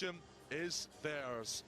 position is theirs.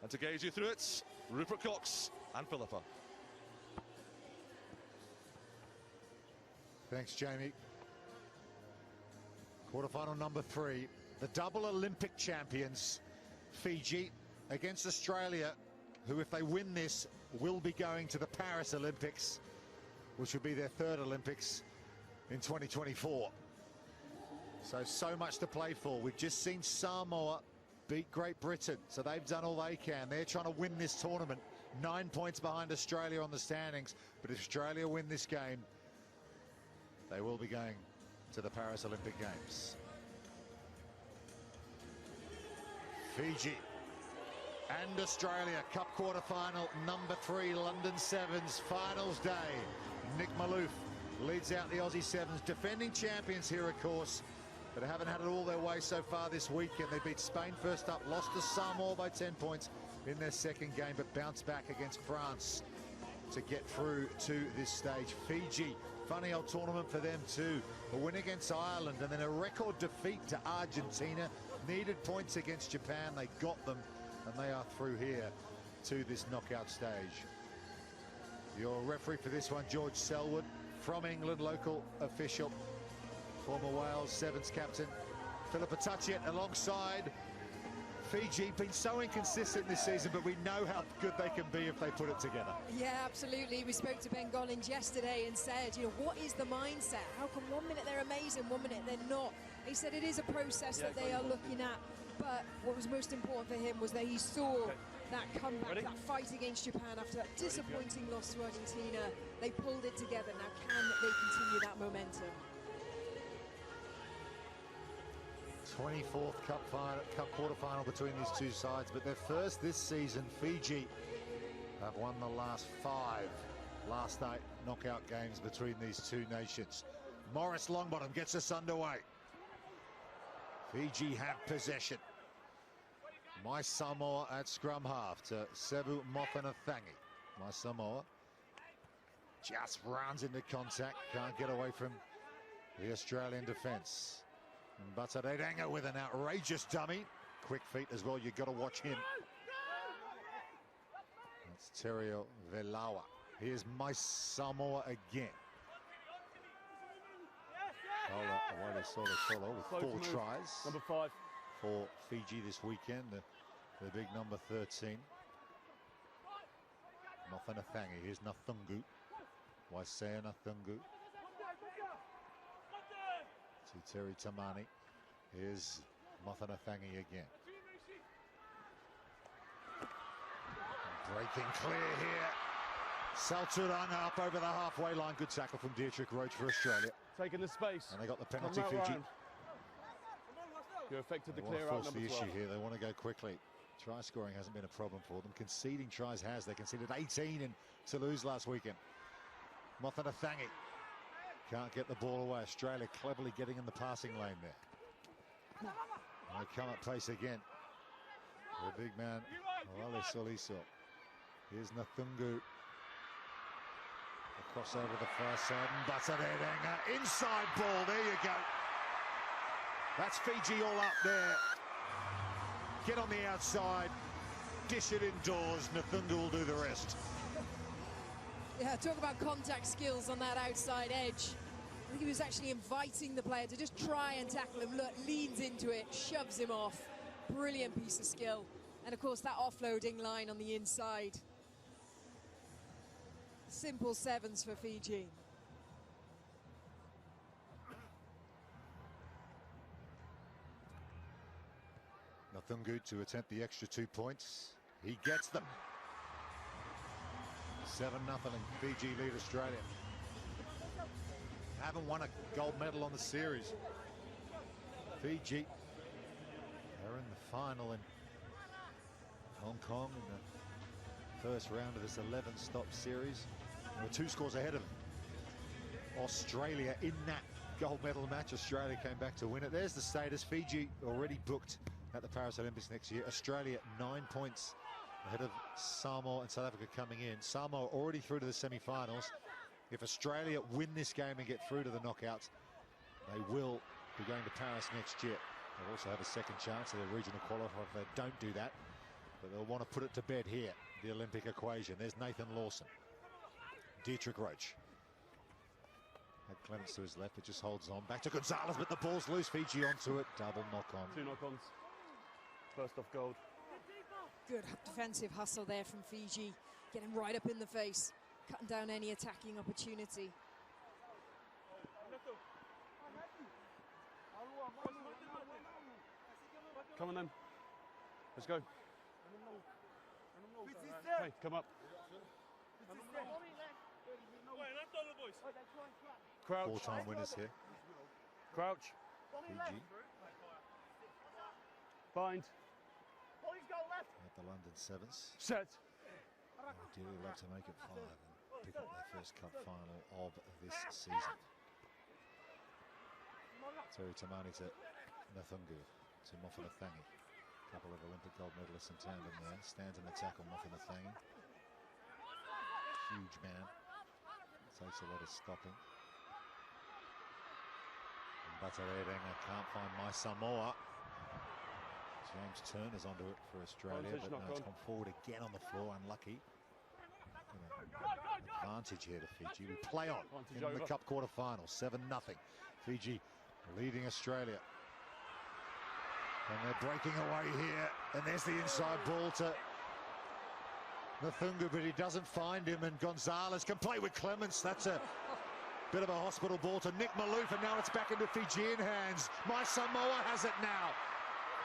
And to gauge you through it, Rupert Cox and Philippa. Thanks, Jamie. Quarterfinal number 3. The double Olympic champions, Fiji, against Australia, who, if they win this, will be going to the Paris Olympics, which will be their 3rd Olympics in 2024. So much to play for. We've just seen Samoa beat Great Britain, so they've done all they can. They're trying to win this tournament. 9 points behind Australia on the standings, but if Australia win this game, they will be going to the Paris Olympic Games. Fiji and Australia, Cup quarterfinal number 3, London Sevens, finals day. Nick Malouf leads out the Aussie Sevens, defending champions here, of course, but haven't had it all their way so far this weekend. They beat Spain first up, lost to Samoa by 10 points in their second game, but bounced back against France to get through to this stage. Fiji, funny old tournament for them too. A win against Ireland and then a record defeat to Argentina. Needed points against Japan, they got them, and they are through here to this knockout stage. Your referee for this one, George Selwood, from England, local official, former Wales Sevens captain. Philippa Touchett alongside Fiji. Been so inconsistent this season, but we know how good they can be if they put it together. Yeah, absolutely. We spoke to Ben Gollins yesterday and said, you know, what is the mindset? How come 1 minute they're amazing, 1 minute they're not? He said it is a process that they are looking at, but what was most important for him was that he saw that comeback, that fight against Japan after that disappointing loss to Argentina. They pulled it together. Now, can they continue that momentum? 24th Cup quarterfinal between these two sides, but their first this season. Fiji have won the last 5 last night knockout games between these two nations. Morris Longbottom gets us underway. Fiji have possession. My Samoa at scrum half to Sevu Mofanathangi. My Samoa just runs into contact, can't get away from the Australian defence. Batarerenga with an outrageous dummy. Quick feet as well, you've got to watch him. That's Terio Velawa. Here's My Samoa again. Awale Solo with 4 tries. Number 5. For Fiji this weekend, the big number 13. Mofanathangi, here's Nathungu. Waisea Nathungu. To Terry Tamani. Here's Mofanathangi again. Breaking clear here. Salturanga up over the halfway line. Good tackle from Dietrich Roach for Australia. Taking the space. And they got the penalty, Fiji. Ryan. You're affected to clear out number 12. The issue here. They want to go quickly. Try scoring hasn't been a problem for them. Conceding tries has. They conceded 18 in Toulouse last weekend. Mofanathangi can't get the ball away. Australia cleverly getting in the passing lane there. And they come at pace again. The big man, Awale Soliso. Here's Nathungu. Across over the far side, and Batarerenga. Inside ball, there you go. That's Fiji all up there. Get on the outside, dish it indoors, Nathungu will do the rest. Yeah, talk about contact skills on that outside edge. I think he was actually inviting the player to just try and tackle him. Look, leans into it, shoves him off. Brilliant piece of skill. And of course, that offloading line on the inside. Simple sevens for Fiji. Nathungu to attempt the extra 2 points. He gets them. 7-0 and Fiji lead Australia. Haven't won a gold medal on the series. Fiji are in the final in Hong Kong in the first round of this 11-stop series. There were 2 scores ahead of them. Australia in that gold medal match. Australia came back to win it. There's the status. Fiji already booked at the Paris Olympics next year. Australia 9 points ahead of Samoa and South Africa coming in. Samoa already through to the semi-finals. If Australia win this game and get through to the knockouts, they will be going to Paris next year. They'll also have a second chance at a regional qualifier if they don't do that. But they'll want to put it to bed here, the Olympic equation. There's Nathan Lawson. Dietrich Roach. Had Clements to his left, it just holds on. Back to Gonzalez, but the ball's loose. Fiji onto it. Double knock-on. 2 knock-ons. First off gold. Good defensive hustle there from Fiji. Getting right up in the face. Cutting down any attacking opportunity. Come on then. Let's go. Hey, come up. Crouch. 4-time winners here. Crouch. Fiji Bind. at the London Sevens. Set. Ideally love to make it 5 and pick up their first cup final of this season. Terry Tamani to Nathungu to Mofanathangi. A couple of Olympic gold medalists in tandem there. Stands in the tackle, Mofanathangi. Huge man. Takes a lot of stopping. Batarerenga can't find my Samoa. James Turner's onto it for Australia, but no, it's gone forward again on the floor. Unlucky. Advantage here to Fiji. We play on in the cup quarter-final. 7-0. Fiji leading Australia. And they're breaking away here. And there's the inside ball to Nathungu, but he doesn't find him. And Gonzalez can play with Clements. That's a bit of a hospital ball to Nick Maloof, and now it's back into Fijian hands. My Samoa has it now.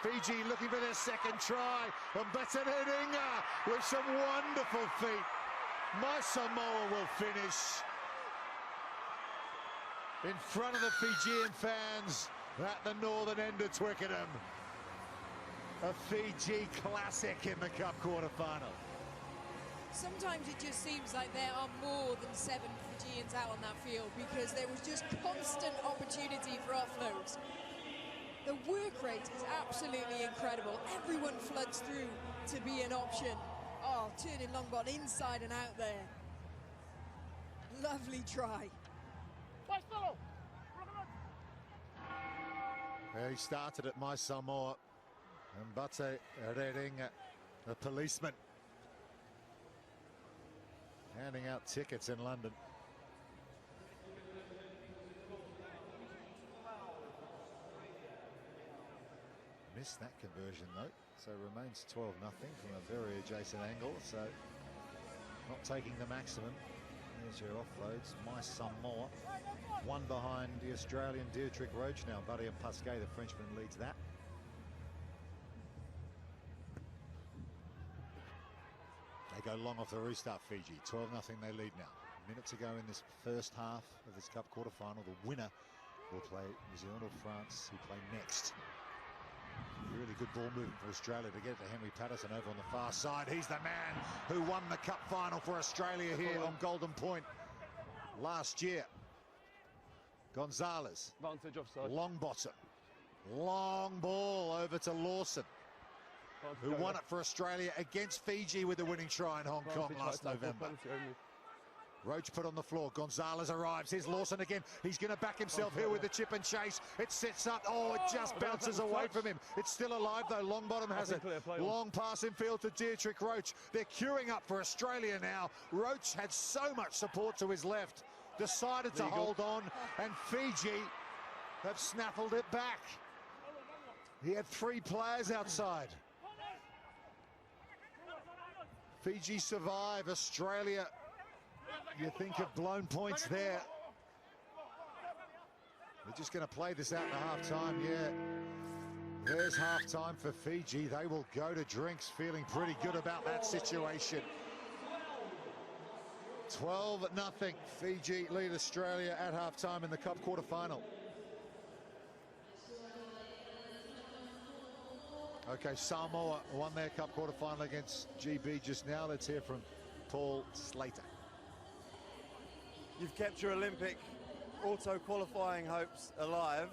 Fiji looking for their second try. And Batarerenga with some wonderful feet. My Samoa will finish in front of the Fijian fans at the northern end of Twickenham. A Fiji classic in the cup quarter-final. Sometimes it just seems like there are more than 7 Fijians out on that field because there was just constant opportunity for offloads. The work rate is absolutely incredible. Everyone floods through to be an option. Oh, turning long ball inside and out there. Lovely try. He started at My Samoa. And Batarerenga, the policeman, handing out tickets in London. Missed that conversion though, so remains 12-0 from a very adjacent angle, so not taking the maximum. There's your offloads. My Samoa, one behind the Australian Dietrich Roach now. Buddy and Pasquet, the Frenchman, leads that. They go long off the restart, Fiji. 12-0 they lead now. A minute to go in this first half of this cup quarter-final. The winner will play New Zealand or France, who play next. Really good ball movement for Australia to get it to Henry Patterson over on the far side. He's the man who won the cup final for Australia here on Golden Point last year. Gonzalez. Advantage offside. Long bottom. Long ball over to Lawson, who won it for Australia against Fiji with the winning try in Hong Kong last November. Roach put on the floor. Gonzalez arrives. Here's Lawson again. He's going to back himself here with the chip and chase. It sits up. Oh, it just bounces away from him. It's still alive, though. Longbottom has it. Long pass in field to Dietrich Roach. They're queuing up for Australia now. Roach had so much support to his left. Decided to hold on, and Fiji have snaffled it back. He had 3 players outside. Fiji survive. Australia, you think, have blown points there. They're just going to play this out in half-time. Yeah, there's half-time for Fiji. They will go to drinks feeling pretty good about that situation. 12-0. Fiji lead Australia at half-time in the cup quarter-final. Okay, Samoa won their cup quarter-final against GB just now. Let's hear from Paul Slater. You've kept your Olympic auto-qualifying hopes alive.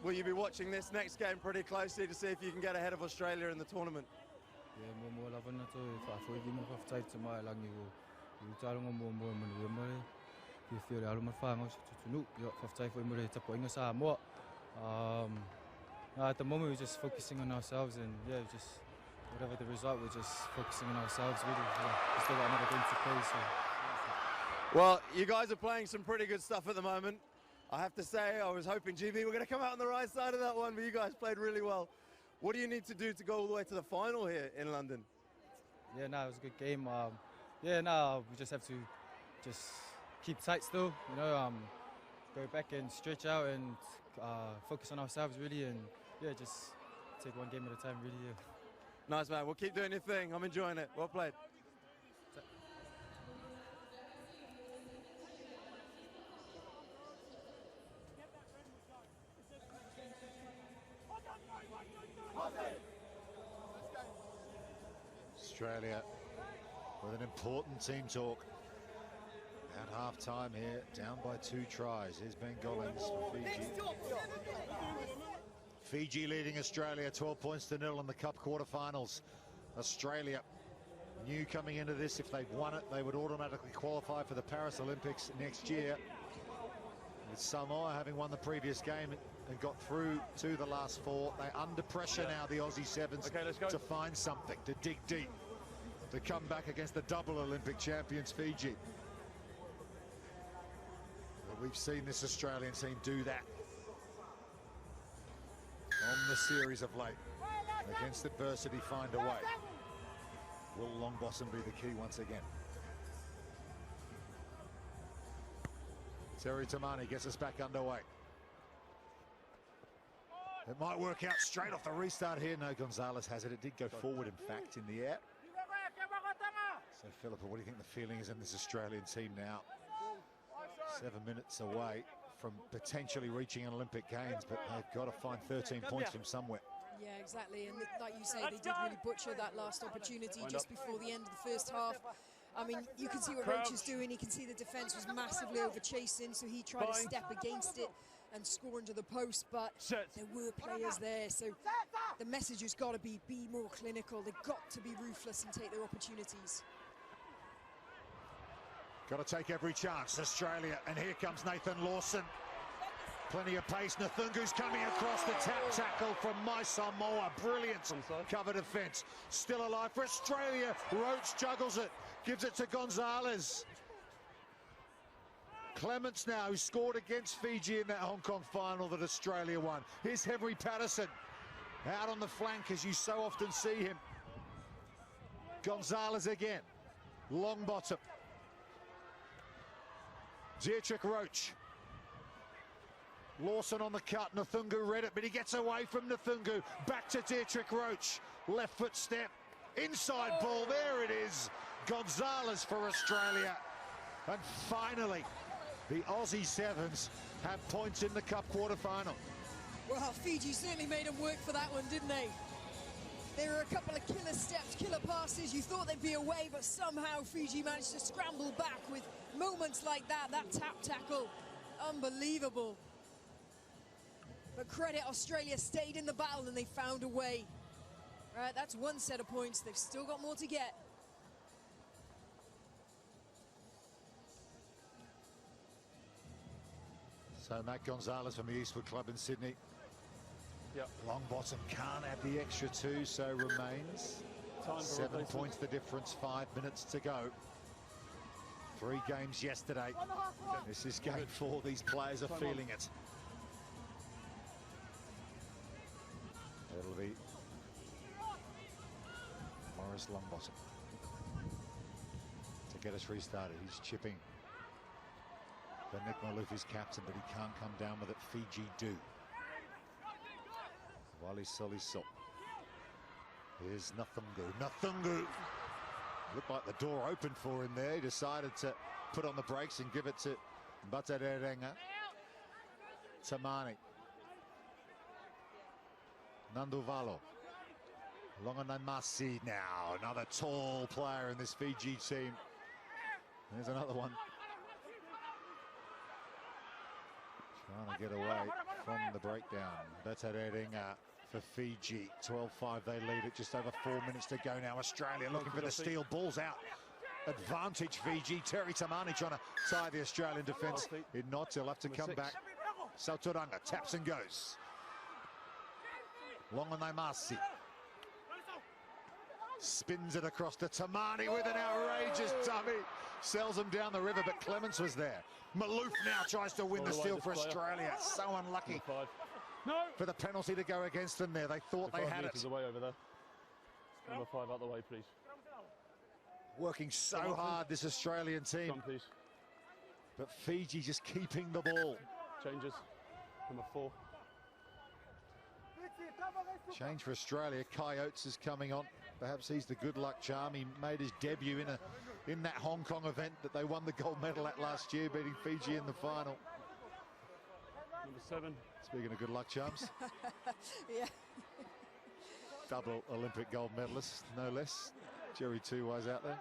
Will you be watching this next game pretty closely to see if you can get ahead of Australia in the tournament? At the moment, we're just focusing on ourselves, and yeah, just whatever the result, we're just focusing on ourselves. Really, we still got another game to play. So. Well, you guys are playing some pretty good stuff at the moment. I have to say, I was hoping GB were going to come out on the right side of that one, but you guys played really well. What do you need to do to go all the way to the final here in London? Yeah, no, it was a good game. We just have to just keep tight still, go back and stretch out and focus on ourselves really, and yeah, just take one game at a time really. Yeah. Nice, man. Well, keep doing your thing. I'm enjoying it. Well played. Australia with an important team talk at half-time here, down by 2 tries. Here's Ben Gollings for Fiji. Fiji leading Australia 12 points to 0 in the Cup quarterfinals. Australia knew coming into this, if they'd won it, they would automatically qualify for the Paris Olympics next year. With Samoa having won the previous game and got through to the last 4, they're under pressure now, the Aussie Sevens, to find something, to dig deep, to come back against the double Olympic champions Fiji. But we've seen this Australian team do that on the series of late. Against adversity, find a way. Will Longbottom be the key once again? Terry Tamani gets us back underway. It might work out straight off the restart here. No, Gonzalez has it. It did go forward, in fact, in the air. So, Philippa, what do you think the feeling is in this Australian team now? 7 minutes away from potentially reaching an Olympic Games, but they've got to find 13 points from somewhere. Yeah, exactly. And like you say, they did really butcher that last opportunity just before the end of the first half. I mean, you can see what Roach is doing. You can see the defence was massively over chasing, so he tried to step against it and score into the post, but there were players there. So the message has got to be more clinical. They've got to be ruthless and take their opportunities. Got to take every chance, Australia. And here comes Nathan Lawson. Plenty of pace. Nathungu's coming across the tap tackle from my Samoa. Brilliant cover defence. Still alive for Australia. Roach juggles it. Gives it to Gonzalez. Clements now, who scored against Fiji in that Hong Kong final that Australia won. Here's Henry Patterson. Out on the flank, as you so often see him. Gonzalez again. Longbottom. Dietrich Roach. Lawson on the cut. Nathungu read it, but he gets away from Nathungu. Back to Dietrich Roach. Left foot step. Inside ball. There it is. Gonzalez for Australia. And finally, the Aussie Sevens have points in the Cup quarter-final. Well, Fiji certainly made them work for that one, didn't they? There were a couple of killer steps, killer passes. You thought they'd be away, but somehow Fiji managed to scramble back with moments like that. That tap tackle, unbelievable. But credit, Australia stayed in the battle and they found a way. Right, that's one set of points. They've still got more to get. So Matt Gonzalez from the Eastwood Club in Sydney. Longbottom can't add the extra 2, so remains 7 points the difference, 5 minutes to go. 3 games yesterday. This is game 4. These players are feeling it. It'll be Morris Longbottom to get us restarted. He's chipping. But Nick Malouf is captain, but he can't come down with it. Fiji do. Wally Soliso. Here's Nathungu. Nathungu! Looked like the door opened for him there. He decided to put on the brakes and give it to Batarerenga. Tamani. Nanduvalo. Longanamasi now. Another tall player in this Fiji team. There's another one. Trying to get away from the breakdown. Batarerenga for Fiji. 12-5 they lead it. Just over 4 minutes to go now. Australia looking for the steal. Ball's out. Advantage Fiji. Terry Tamani trying to tie the Australian defence in knots. He'll have to come back. Sautoranga taps and goes. Longanai Masi. Spins it across to Tamani with an outrageous dummy. Sells him down the river, but Clements was there. Malouf now tries to win the steal for Australia. So unlucky for the penalty to go against them there. They thought they had it. Away over there. Number 5 out the way, please. Working so hard, this Australian team. Come, please. But Fiji just keeping the ball. Changes. Number 4. Change for Australia. Coyotes is coming on. Perhaps he's the good luck charm. He made his debut in that Hong Kong event that they won the gold medal at last year, beating Fiji in the final. Number 7. Speaking of good luck charms. Yeah. Double Olympic gold medalist, no less. Jerry Tuwai's out there.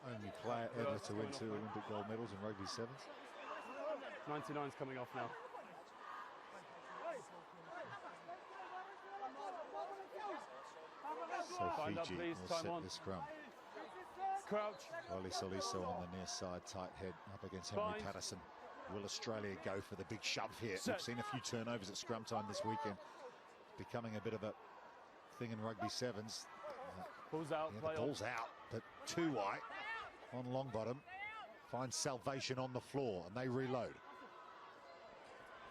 Only player ever to win 2 Olympic gold medals in rugby sevens. 99's coming off now. So Find up, Fiji please. will Time set on. the scrum. Crouch. Wally Soliso on the near side, tight head up against Henry Bind. Patterson. Will Australia go for the big shove here? Set. We've seen a few turnovers at scrum time this weekend. Becoming a bit of a thing in rugby sevens. Pulls out. Yeah, Play the ball's out, but Tuwai on long bottom finds salvation on the floor, and they reload.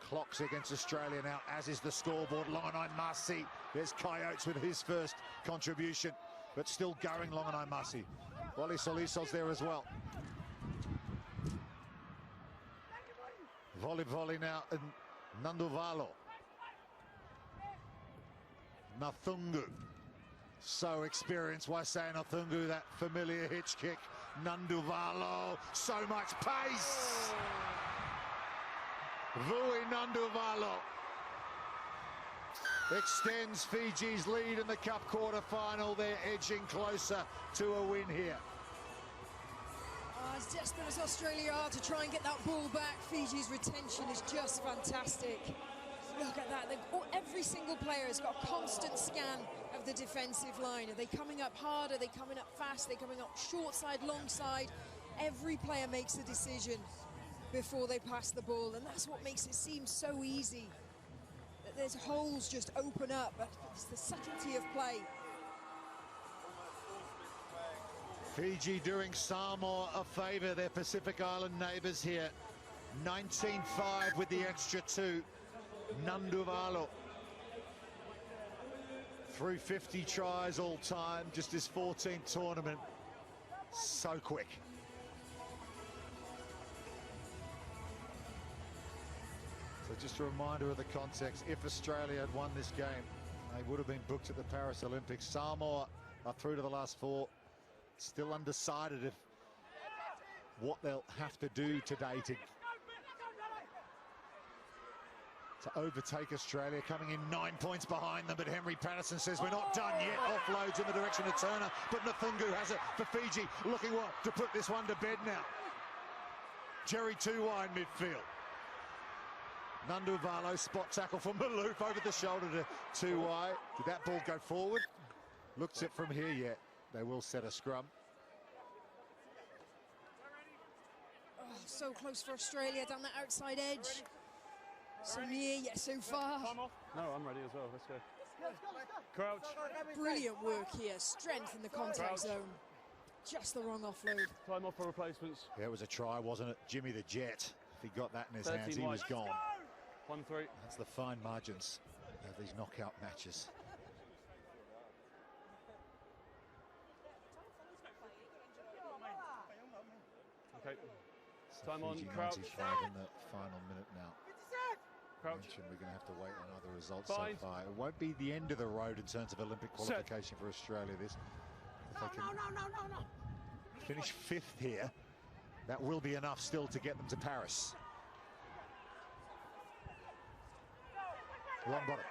Clocks against Australia now, as is the scoreboard. Longanai Masi. There's Coyotes with his first contribution, but still going Longanai Masi. Wally Soliso's there as well. Volley now, and Nanduvalo. Nathungu. So experienced, why say Nathungu, that familiar hitch kick. Nanduvalo, so much pace. Vui Nanduvalo extends Fiji's lead in the Cup quarter-final. They're edging closer to a win here. As desperate as Australia are to try and get that ball back, Fiji's retention is just fantastic. Look at that. Every single player has got a constant scan of the defensive line. Are they coming up hard? Are they coming up fast? Are they coming up short side, long side? Every player makes a decision before they pass the ball, and that's what makes it seem so easy. That there's holes just open up, but it's the subtlety of play. Fiji doing Samoa a favour, their Pacific Island neighbours here. 19-5 with the extra 2. Nanduvalo. Through 50 tries all time, just his 14th tournament. So quick. So just a reminder of the context. If Australia had won this game, they would have been booked at the Paris Olympics. Samoa are through to the last 4. Still undecided if what they'll have to do today to overtake Australia, coming in 9 points behind them. But Henry Patterson says we're not done yet. Offloads in the direction of Turner, but Nathungu has it for Fiji, looking to put this one to bed now. Jerry Tuwai in midfield. Nanduvalo, spot tackle from Malouf over the shoulder to Tuwai. Did that ball go forward? Looks it from here yet. They will set a scrum. Oh, so close for Australia down that outside edge. So near yet so far. No, I'm ready as well. Let's go. Crouch. Brilliant work here. Strength in the contact zone. Just the wrong offload. Time off for replacements. Yeah, it was a try, wasn't it? Jimmy the Jet. If he got that in his hands, he was gone. 1-3. That's the fine margins of these knockout matches. Okay. So Time on, Fiji crouch. 95 in the final minute now. Crouch. Mentioned we're going to have to wait on other results Bind. so far. It won't be the end of the road in terms of Olympic qualification for Australia. This, if they can finish 5th here, that will be enough still to get them to Paris. Long bottom.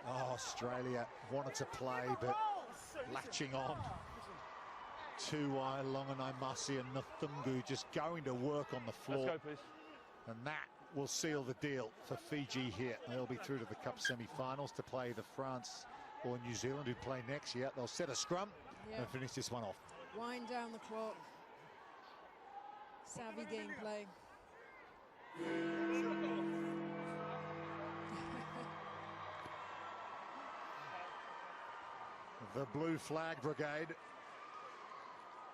Oh, Australia wanted to play, but latching on. Tuwai, Longanai Masi and Nathungu just going to work on the floor. Let's go, please. And that will seal the deal for Fiji here. They'll be through to the Cup semi-finals to play the France or New Zealand, who play next year. They'll set a scrum and finish this one off. Wind down the clock. Savvy gameplay. the Blue Flag Brigade.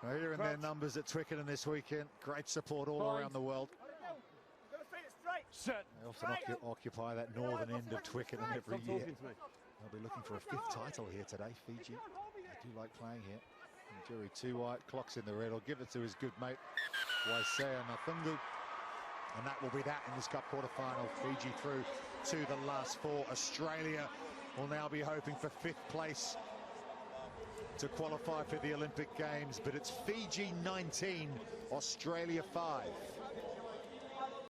They're hearing their numbers at Twickenham this weekend. Great support all around the world. They often occupy that northern end of Twickenham every year. They'll be looking for a 5th title here today, Fiji. They do like playing here. And Jerry Two-White clocks in the red. Will give it to his good mate, Waisea Nathungu. And that will be that in this Cup quarter-final. Fiji through to the last 4. Australia will now be hoping for 5th place to qualify for the Olympic Games. But it's Fiji 19, Australia 5.